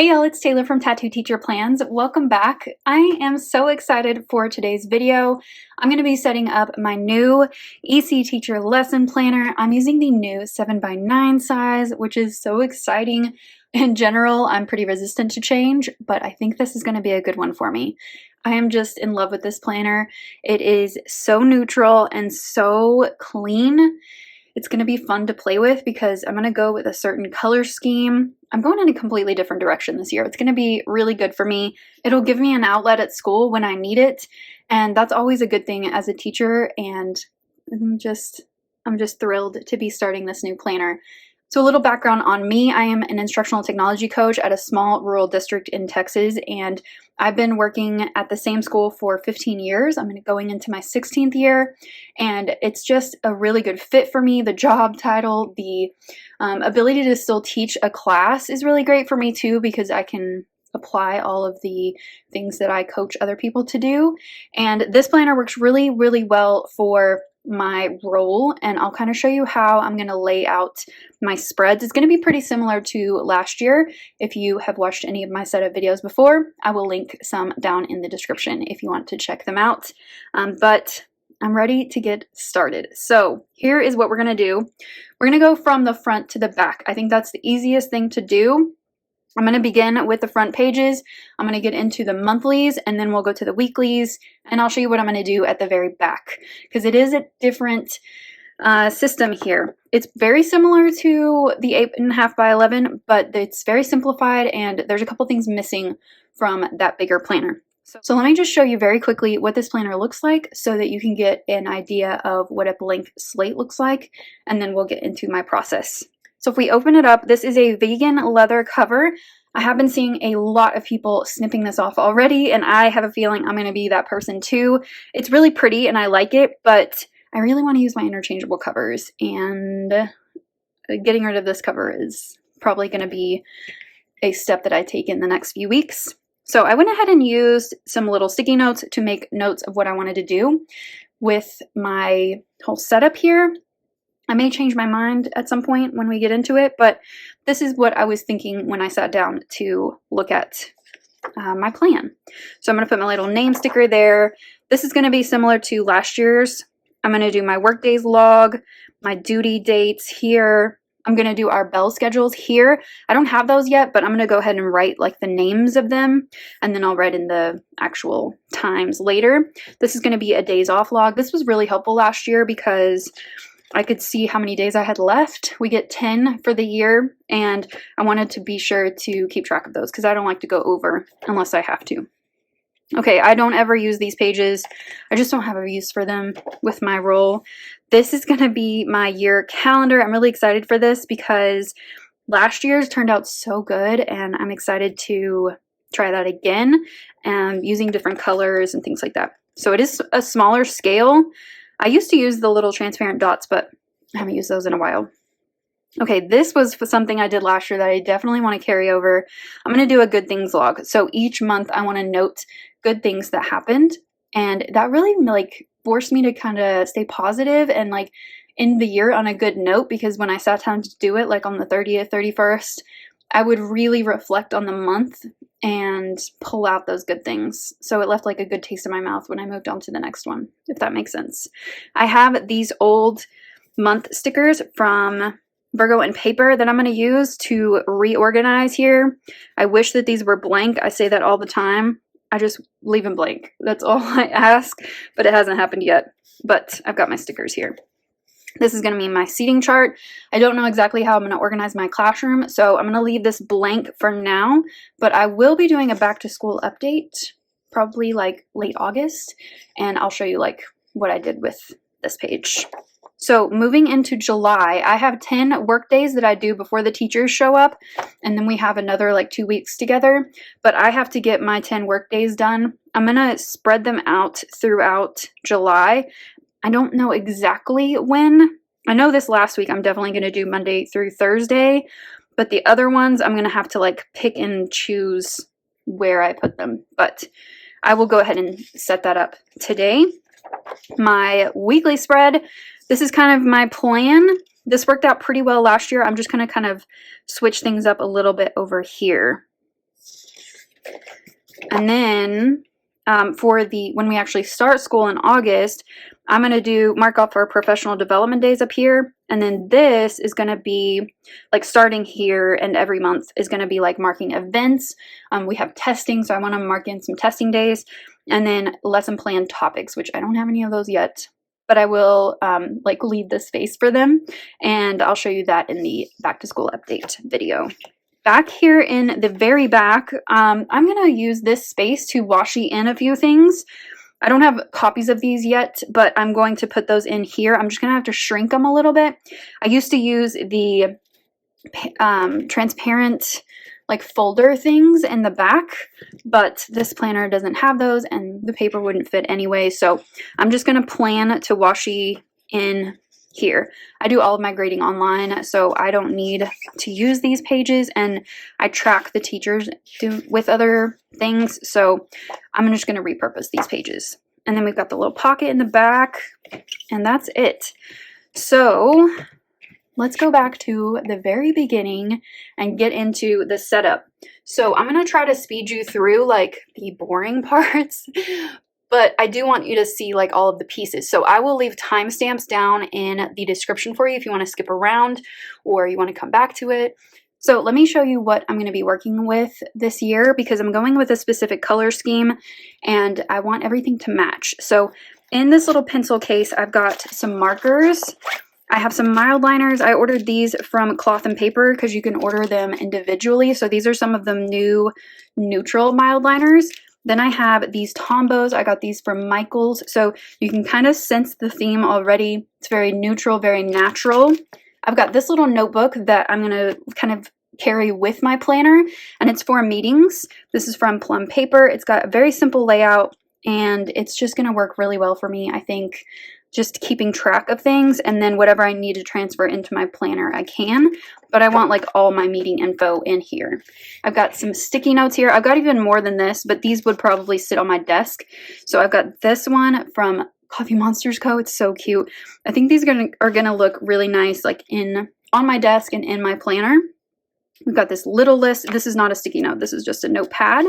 Hey y'all, it's Taylor from Tattooed Teacher Plans. Welcome back. I am so excited for today's video. I'm going to be setting up my new EC Teacher lesson planner. I'm using the new 7x9 size, which is so exciting. In general, I'm pretty resistant to change, but I think this is going to be a good one for me. I am just in love with this planner. It is so neutral and so clean. It's going to be fun to play with because I'm going to go with a certain color scheme. I'm going in a completely different direction this year. It's going to be really good for me. It'll give me an outlet at school when I need it, and that's always a good thing as a teacher, and I'm just thrilled to be starting this new planner. So a little background on me. I am an instructional technology coach at a small rural district in Texas, and I've been working at the same school for 15 years. I'm going into my 16th year, and it's just a really good fit for me. The job title, the ability to still teach a class is really great for me too, because I can apply all of the things that I coach other people to do. And this planner works really, really well for my role, and I'll kind of show you how I'm going to lay out my spreads. It's going to be pretty similar to last year. If you have watched any of my setup videos before, I will link some down in the description if you want to check them out. But I'm ready to get started. So here is what we're going to do. We're going to go from the front to the back. I think that's the easiest thing to do. I'm going to begin with the front pages. I'm going to get into the monthlies, and then we'll go to the weeklies, and I'll show you what I'm going to do at the very back, because it is a different system here. It's very similar to the 8.5 by 11, but it's very simplified, and there's a couple things missing from that bigger planner. So let me just show you very quickly what this planner looks like so that you can get an idea of what a blank slate looks like, and then we'll get into my process. So if we open it up, this is a vegan leather cover. I have been seeing a lot of people snipping this off already, and I have a feeling I'm going to be that person too. It's really pretty and I like it, but I really want to use my interchangeable covers, and getting rid of this cover is probably going to be a step that I take in the next few weeks. So I went ahead and used some little sticky notes to make notes of what I wanted to do with my whole setup here. I may change my mind at some point when we get into it, but this is what I was thinking when I sat down to look at my plan. So I'm going to put my little name sticker there. This is going to be similar to last year's. I'm going to do my workdays log, my duty dates here. I'm going to do our bell schedules here. I don't have those yet, but I'm going to go ahead and write like the names of them, and then I'll write in the actual times later. This is going to be a days off log. This was really helpful last year because I could see how many days I had left. We get 10 for the year, and I wanted to be sure to keep track of those because I don't like to go over unless I have to. Okay, I don't ever use these pages. I just don't have a use for them with my role. This is going to be my year calendar. I'm really excited for this because last year's turned out so good, and I'm excited to try that again, using different colors and things like that. So it is a smaller scale. I used to use the little transparent dots, but I haven't used those in a while. Okay, this was something I did last year that I definitely want to carry over. I'm going to do a good things log. So each month I want to note good things that happened, and that really like forced me to kind of stay positive and like end the year on a good note, because when I sat down to do it, like on the 30th, 31st, I would really reflect on the month and pull out those good things. So it left like a good taste in my mouth when I moved on to the next one, if that makes sense. I have these old month stickers from Virgo and paper that I'm going to use to reorganize here. I wish that these were blank. I say that all the time. I just leave them blank. That's all I ask, but it hasn't happened yet. But I've got my stickers here. This is going to be my seating chart. I don't know exactly how I'm going to organize my classroom, so I'm going to leave this blank for now, but I will be doing a back to school update, probably like late August, and I'll show you like what I did with this page. So moving into July, I have 10 work days that I do before the teachers show up, and then we have another like 2 weeks together, but I have to get my 10 work days done. I'm going to spread them out throughout July. I don't know exactly when. I know this last week I'm definitely going to do Monday through Thursday, but the other ones I'm going to have to like pick and choose where I put them. But I will go ahead and set that up today. My weekly spread, this is kind of my plan. This worked out pretty well last year. I'm just going to kind of switch things up a little bit over here. And then for when we actually start school in August, I'm going to mark off our professional development days up here. And then this is going to be like starting here, and every month is going to be like marking events. We have testing, so I want to mark in some testing days, and then lesson plan topics, which I don't have any of those yet, but I will like leave the space for them, and I'll show you that in the back to school update video. Back here in the very back, I'm going to use this space to washi in a few things. I don't have copies of these yet, but I'm going to put those in here. I'm just going to have to shrink them a little bit. I used to use the transparent like folder things in the back, but this planner doesn't have those and the paper wouldn't fit anyway. So I'm just going to plan to washi in here. I do all of my grading online, so I don't need to use these pages, and I track the teachers with other things, so I'm just going to repurpose these pages. And then we've got the little pocket in the back, and that's it. So let's go back to the very beginning and get into the setup. So I'm going to try to speed you through like the boring parts, but I do want you to see like all of the pieces. So I will leave timestamps down in the description for you if you want to skip around or you want to come back to it. So let me show you what I'm going to be working with this year, because I'm going with a specific color scheme and I want everything to match. So in this little pencil case, I've got some markers. I have some mild liners. I ordered these from Cloth and Paper because you can order them individually. So these are some of the new neutral mild liners. Then I have these tombows. I got these from Michael's. So you can kind of sense the theme already. It's very neutral, very natural. I've got this little notebook that I'm going to kind of carry with my planner, and it's for meetings. This is from Plum Paper. It's got a very simple layout, and it's just going to work really well for me, I think. Just keeping track of things, and then whatever I need to transfer into my planner, I can. But I want like all my meeting info in here. I've got some sticky notes here. I've got even more than this, but these would probably sit on my desk. So I've got this one from Coffee Monsters Co. It's so cute. I think these are gonna look really nice like on my desk and in my planner. We've got this little list. This is not a sticky note. This is just a notepad.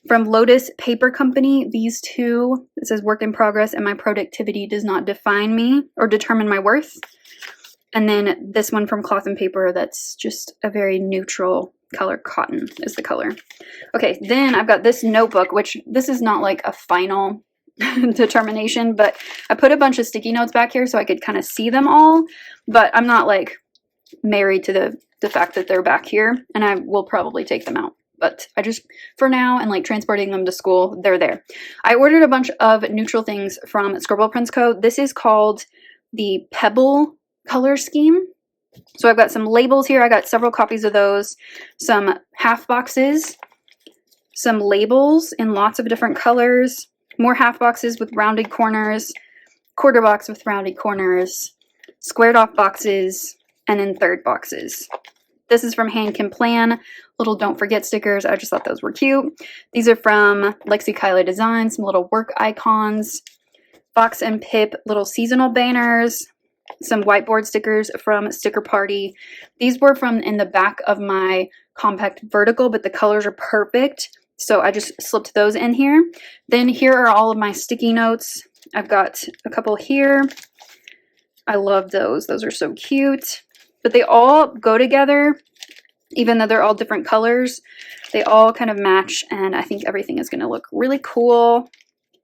From Lotus Paper Company, these two, it says work in progress and my productivity does not define me or determine my worth. And then this one from Cloth and Paper, that's just a very neutral color. Cotton is the color. Okay, then I've got this notebook, which this is not like a final determination, but I put a bunch of sticky notes back here so I could kind of see them all, but I'm not like married to the fact that they're back here, and I will probably take them out. But I just, for now, and like transporting them to school, they're there. I ordered a bunch of neutral things from Scribble Prints Co. This is called the Pebble color scheme. So I've got some labels here. I got several copies of those. Some half boxes. Some labels in lots of different colors. More half boxes with rounded corners. Quarter box with rounded corners. Squared off boxes. And then third boxes. This is from Hand Can Plan. Little don't forget stickers. I just thought those were cute. These are from Lexi Kyla Designs. Some little work icons. Fox and Pip little seasonal banners. Some whiteboard stickers from Sticker Party. These were from in the back of my compact vertical, but the colors are perfect. So I just slipped those in here. Then here are all of my sticky notes. I've got a couple here. I love those. Those are so cute. But they all go together, even though they're all different colors. They all kind of match, and I think everything is going to look really cool.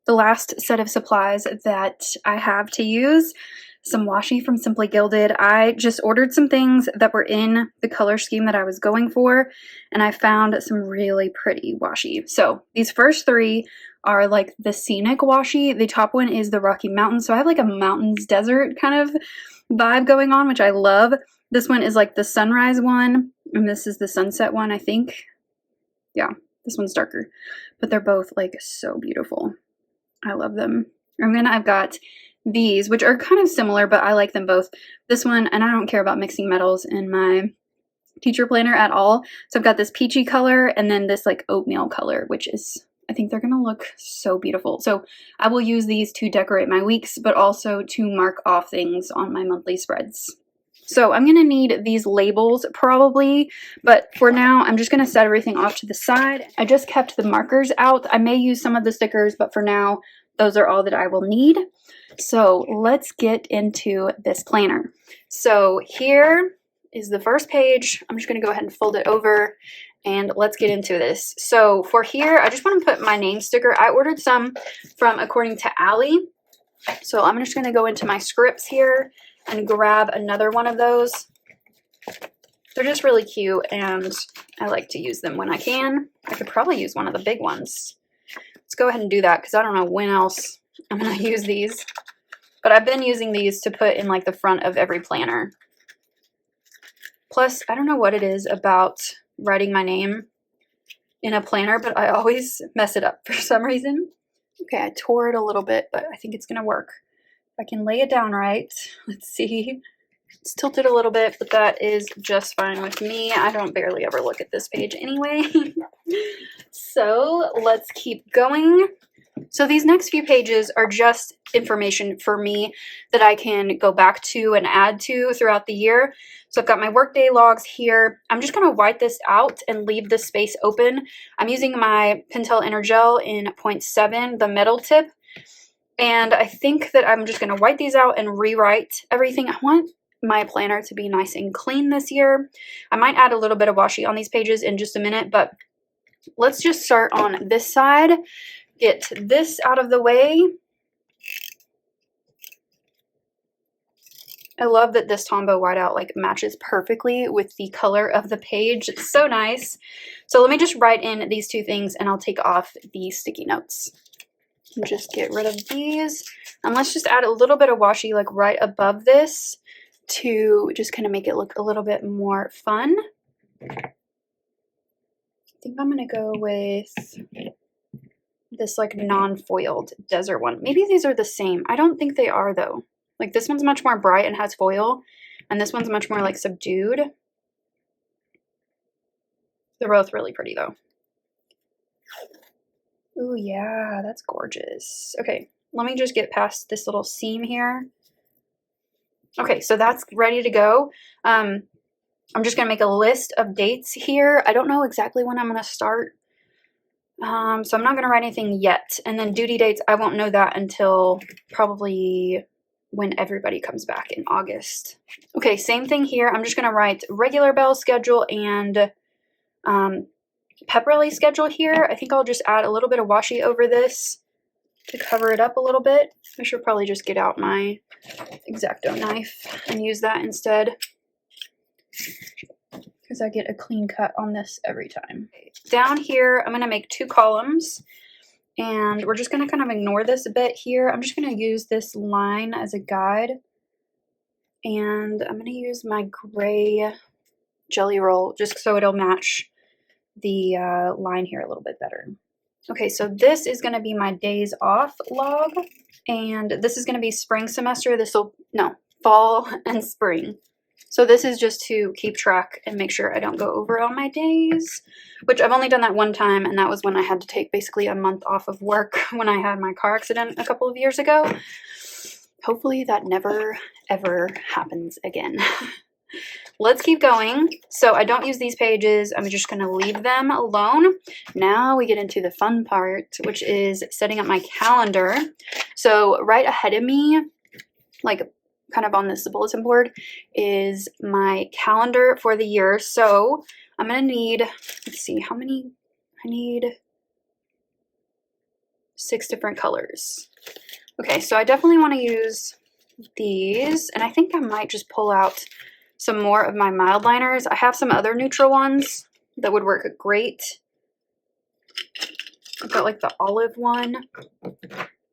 The last set of supplies that I have to use, some washi from Simply Gilded. I just ordered some things that were in the color scheme that I was going for, and I found some really pretty washi. So these first three are like the scenic washi. The top one is the Rocky Mountains. So I have like a mountains desert kind of vibe going on, which I love. This one is like the sunrise one, and this is the sunset one, I think. Yeah, this one's darker, but they're both like so beautiful. I love them. And then I've got these, which are kind of similar, but I like them both. This one, and I don't care about mixing metals in my teacher planner at all. So I've got this peachy color and then this like oatmeal color, which is, I think they're gonna look so beautiful. So I will use these to decorate my weeks, but also to mark off things on my monthly spreads. So I'm going to need these labels probably, but for now I'm just going to set everything off to the side. I just kept the markers out. I may use some of the stickers, but for now those are all that I will need. So let's get into this planner. So here is the first page. I'm just going to go ahead and fold it over and let's get into this. So for here, I just want to put my name sticker. I ordered some from According to Allie. So I'm just going to go into my scripts here and grab another one of those. They're just really cute and I like to use them when I can. I could probably use one of the big ones. Let's go ahead and do that because I don't know when else I'm going to use these. But I've been using these to put in like the front of every planner. Plus, I don't know what it is about writing my name in a planner, but I always mess it up for some reason. Okay, I tore it a little bit, but I think it's going to work. If I can lay it down right. Let's see. It's tilted a little bit, but that is just fine with me. I don't barely ever look at this page anyway. So let's keep going. So these next few pages are just information for me that I can go back to and add to throughout the year. So I've got my workday logs here. I'm just going to white this out and leave this space open. I'm using my Pentel Energel in 0.7, the metal tip. And I think that I'm just going to white these out and rewrite everything. I want my planner to be nice and clean this year. I might add a little bit of washi on these pages in just a minute, but let's just start on this side. Get this out of the way. I love that this Tombow whiteout like matches perfectly with the color of the page. It's so nice. So let me just write in these two things and I'll take off the sticky notes. And just get rid of these. And let's just add a little bit of washi like right above this to just kind of make it look a little bit more fun. I think I'm going to go with this like non-foiled desert one. Maybe these are the same. I don't think they are though. Like this one's much more bright and has foil, and this one's much more like subdued. They're both really pretty though. Oh yeah, that's gorgeous. Okay, let me just get past this little seam here. Okay, so that's ready to go. I'm just gonna make a list of dates here. I don't know exactly when I'm gonna start. So I'm not going to write anything yet. And then duty dates, I won't know that until probably when everybody comes back in August. Okay, same thing here. I'm just going to write regular bell schedule and pep rally schedule here. I think I'll just add a little bit of washi over this to cover it up a little bit. I should probably just get out my X-Acto knife and use that instead, because I get a clean cut on this every time. Down here, I'm going to make 2 columns, and we're just going to kind of ignore this a bit here. I'm just going to use this line as a guide, and I'm going to use my gray jelly roll just so it'll match the line here a little bit better. Okay, so this is going to be my days off log, and this is going to be spring semester. Fall and spring. So this is just to keep track and make sure I don't go over on my days, which I've only done that one time, and that was when I had to take basically a month off of work when I had my car accident a couple of years ago. Hopefully that never, ever happens again. Let's keep going. So I don't use these pages. I'm just going to leave them alone. Now we get into the fun part, which is setting up my calendar. So right ahead of me, like kind of on this bulletin board, is my calendar for the year. So I'm going to need, let's see, how many? I need 6 different colors. Okay, so I definitely want to use these, and I think I might just pull out some more of my mild liners. I have some other neutral ones that would work great. I've got like the olive one,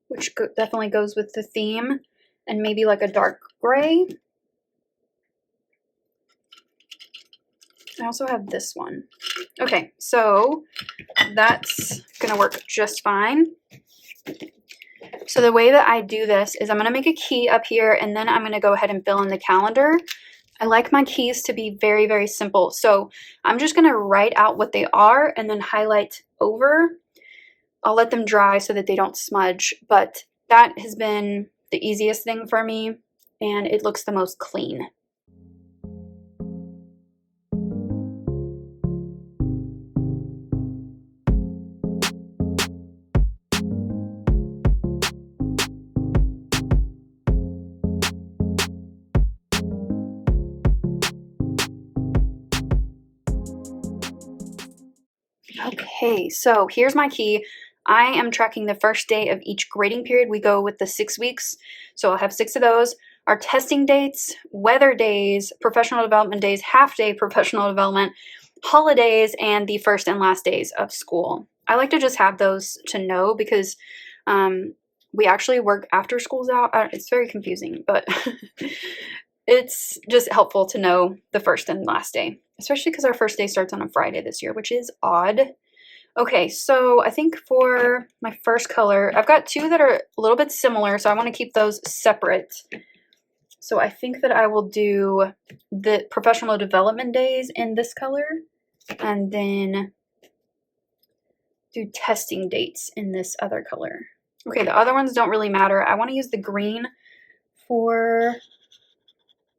which definitely goes with the theme, and maybe like a dark gray. I also have this one. Okay, so that's gonna work just fine. So the way that I do this is I'm gonna make a key up here, and then I'm gonna go ahead and fill in the calendar. I like my keys to be very, very simple. So I'm just gonna write out what they are and then highlight over. I'll let them dry so that they don't smudge, but that has been the easiest thing for me, and it looks the most clean. Okay, so here's my key. I am tracking the first day of each grading period. We go with the 6 weeks, so I'll have 6 of those. Our testing dates, weather days, professional development days, half day professional development, holidays, and the first and last days of school. I like to just have those to know because we actually work after school's out. It's very confusing, but it's just helpful to know the first and last day, especially because our first day starts on a Friday this year, which is odd. Okay, so I think for my first color, I've got 2 that are a little bit similar, so I want to keep those separate. So I think that I will do the professional development days in this color, and then do testing dates in this other color. Okay, the other ones don't really matter. I want to use the green for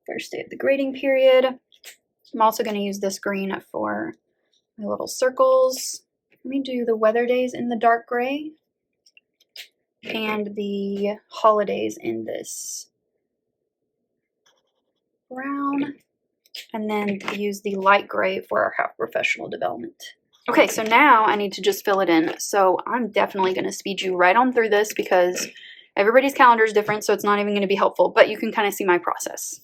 first day of the grading period. I'm also going to use this green for my little circles. Let me do the weather days in the dark gray and the holidays in this brown, and then use the light gray for our half professional development. Okay, so now I need to just fill it in. So I'm definitely going to speed you right on through this because everybody's calendar is different, so it's not even going to be helpful, but you can kind of see my process.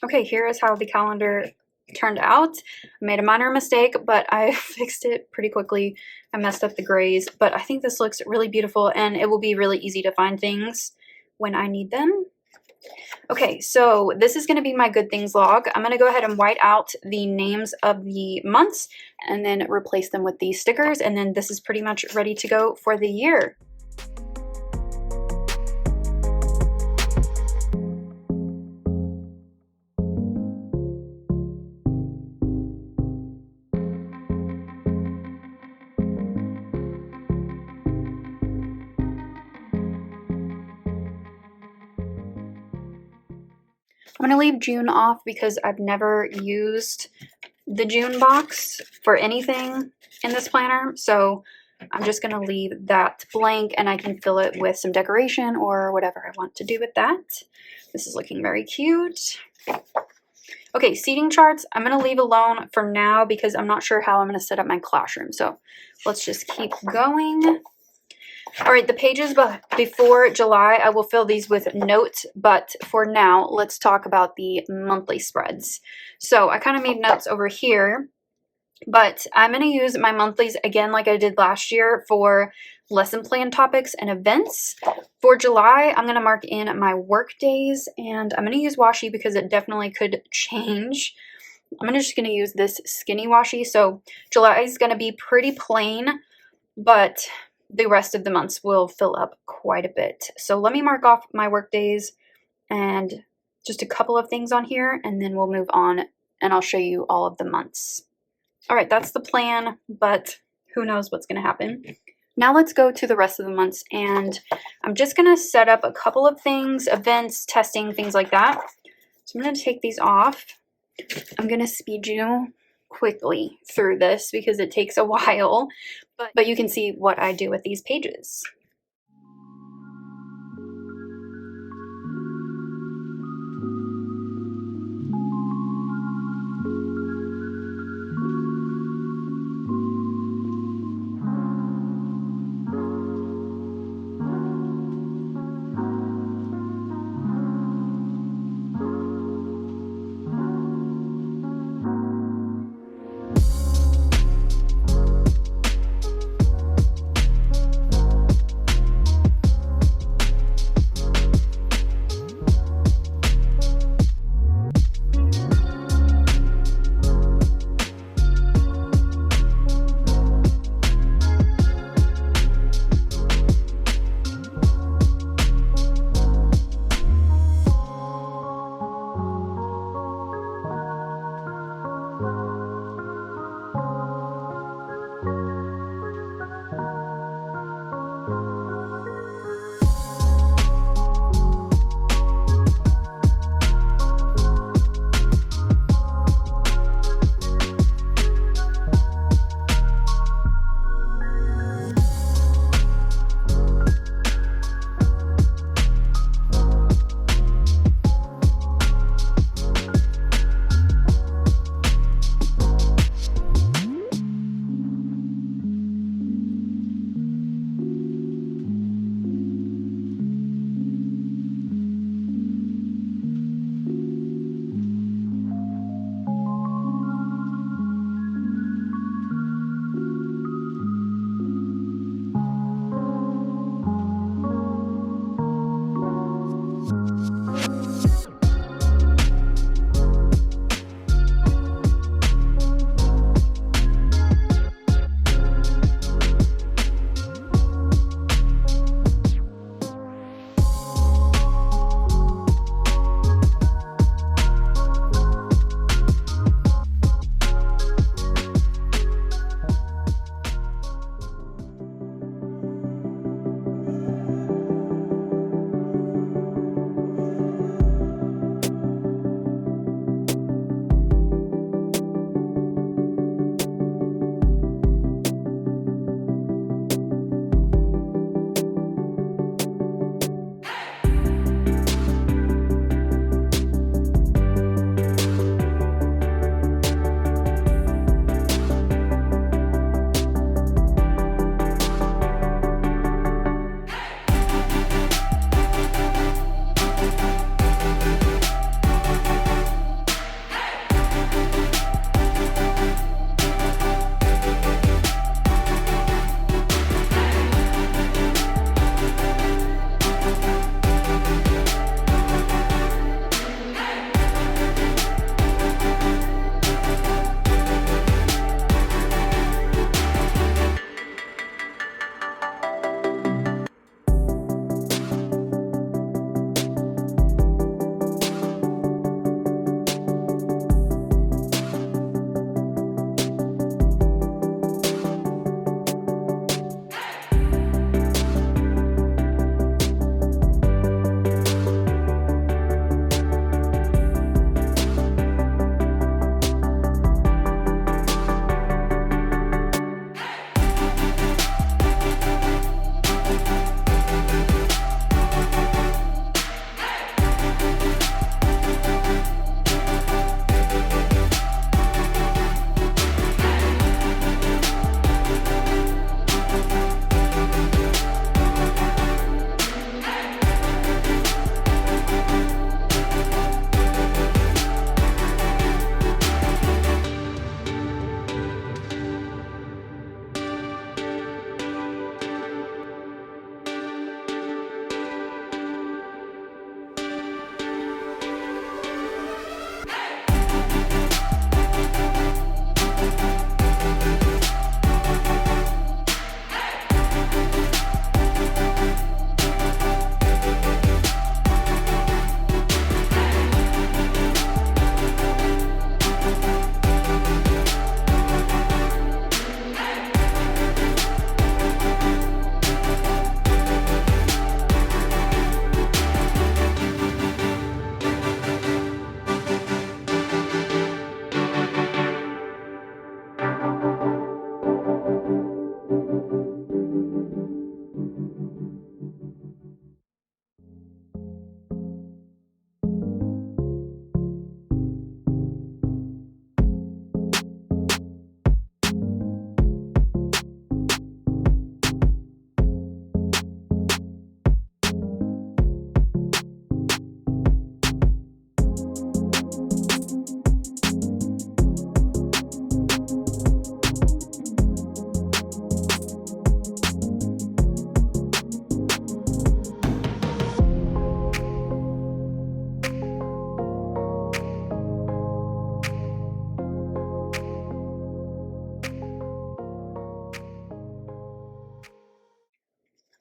Okay, here is how the calendar turned out. I made a minor mistake, but I fixed it pretty quickly. I messed up the grays, but I think this looks really beautiful and it will be really easy to find things when I need them. Okay, so this is going to be my good things log. I'm going to go ahead and white out the names of the months and then replace them with these stickers, and then this is pretty much ready to go for the year. I'm going to leave June off because I've never used the June box for anything in this planner. So I'm just going to leave that blank and I can fill it with some decoration or whatever I want to do with that. This is looking very cute. Okay, seating charts, I'm going to leave alone for now because I'm not sure how I'm going to set up my classroom. So let's just keep going. All right, the pages before July, I will fill these with notes, but for now, let's talk about the monthly spreads. So I kind of made notes over here, but I'm going to use my monthlies again like I did last year for lesson plan topics and events. For July, I'm going to mark in my work days, and I'm going to use washi because it definitely could change. I'm just going to use this skinny washi. So July is going to be pretty plain, but the rest of the months will fill up quite a bit. So let me mark off my work days and just a couple of things on here, and then we'll move on and I'll show you all of the months. All right, that's the plan, but who knows what's going to happen. Now let's go to the rest of the months, and I'm just going to set up a couple of things, events, testing, things like that. So I'm going to take these off. I'm going to speed you quickly through this because it takes a while, but you can see what I do with these pages.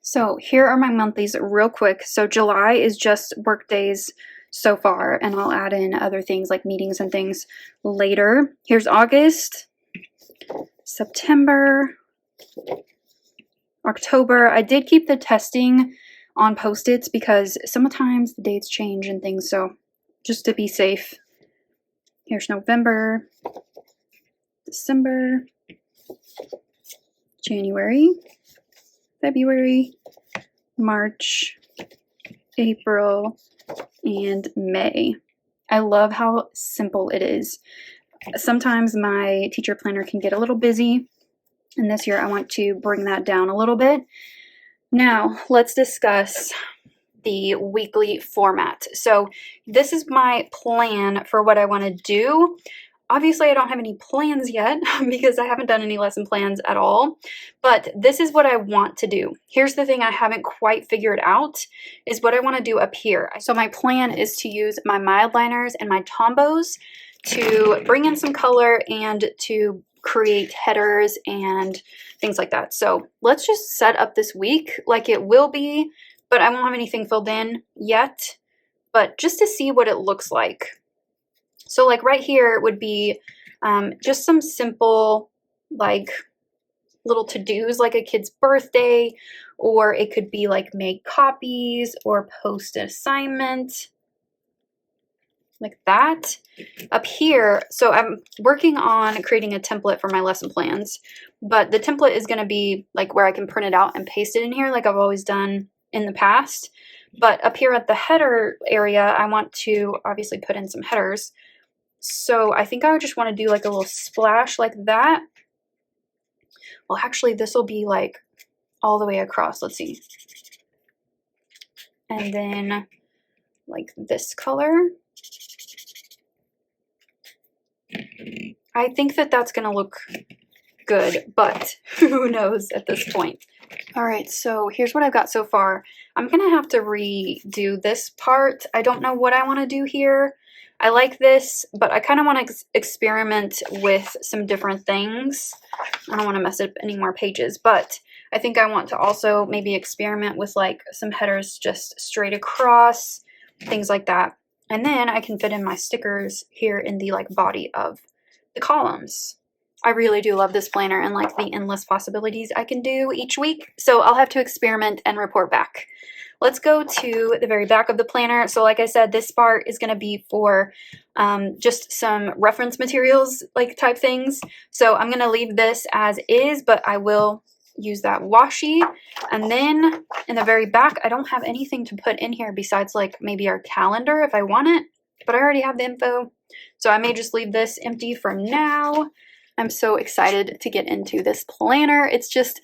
So here are my monthlies real quick. So July is just work days so far, and I'll add in other things like meetings and things later. Here's August, September, October. I did keep the testing on Post-its because sometimes the dates change and things, so just to be safe. Here's November, December, January, February, March, April, and May. I love how simple it is. Sometimes my teacher planner can get a little busy, and this year I want to bring that down a little bit. Now, let's discuss the weekly format. So this is my plan for what I want to do. Obviously, I don't have any plans yet because I haven't done any lesson plans at all, but this is what I want to do. Here's the thing I haven't quite figured out is what I want to do up here. So my plan is to use my mild liners and my tombows to bring in some color and to create headers and things like that. So let's just set up this week like it will be, but I won't have anything filled in yet, but just to see what it looks like. So like right here would be just some simple like little to-dos like a kid's birthday, or it could be like make copies or post an assignment like that. Up here, so I'm working on creating a template for my lesson plans, but the template is going to be like where I can print it out and paste it in here like I've always done in the past. But up here at the header area, I want to obviously put in some headers. So I think I would just want to do like a little splash like that. Well, actually, this will be like all the way across. Let's see. And then like this color. I think that that's going to look good, but who knows at this point. All right, so here's what I've got so far. I'm going to have to redo this part. I don't know what I want to do here. I like this, but I kind of want to experiment with some different things. I don't want to mess up any more pages, but I think I want to also maybe experiment with like some headers just straight across, things like that. And then I can fit in my stickers here in the like body of the columns. I really do love this planner and like the endless possibilities I can do each week. So I'll have to experiment and report back. Let's go to the very back of the planner. So like I said, this part is going to be for just some reference materials like type things. So I'm going to leave this as is, but I will use that washi. And then in the very back, I don't have anything to put in here besides like maybe our calendar if I want it, but I already have the info. So I may just leave this empty for now. I'm so excited to get into this planner. It's just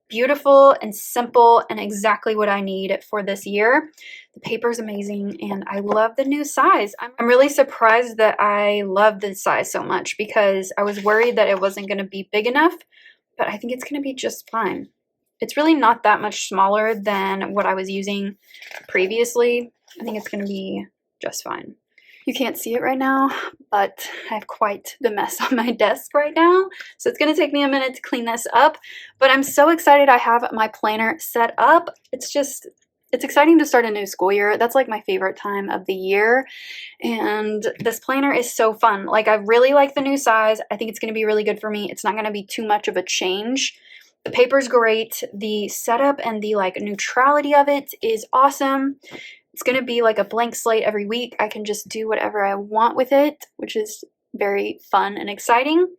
beautiful and simple and exactly what I need for this year. The paper is amazing and I love the new size. I'm really surprised that I love this size so much because I was worried that it wasn't going to be big enough, but I think it's going to be just fine. It's really not that much smaller than what I was using previously. I think it's going to be just fine. You can't see it right now, but I have quite the mess on my desk right now. So it's going to take me a minute to clean this up, but I'm so excited I have my planner set up. It's exciting to start a new school year. That's like my favorite time of the year. And this planner is so fun. Like I really like the new size. I think it's going to be really good for me. It's not going to be too much of a change. The paper's great. The setup and the like neutrality of it is awesome. It's going to be like a blank slate every week. I can just do whatever I want with it, which is very fun and exciting.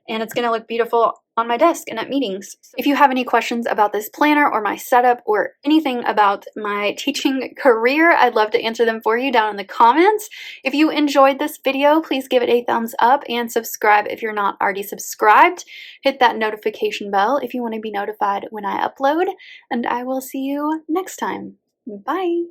And it's going to look beautiful on my desk and at meetings. If you have any questions about this planner or my setup or anything about my teaching career, I'd love to answer them for you down in the comments. If you enjoyed this video, please give it a thumbs up and subscribe if you're not already subscribed. Hit that notification bell if you want to be notified when I upload, and I will see you next time. Bye.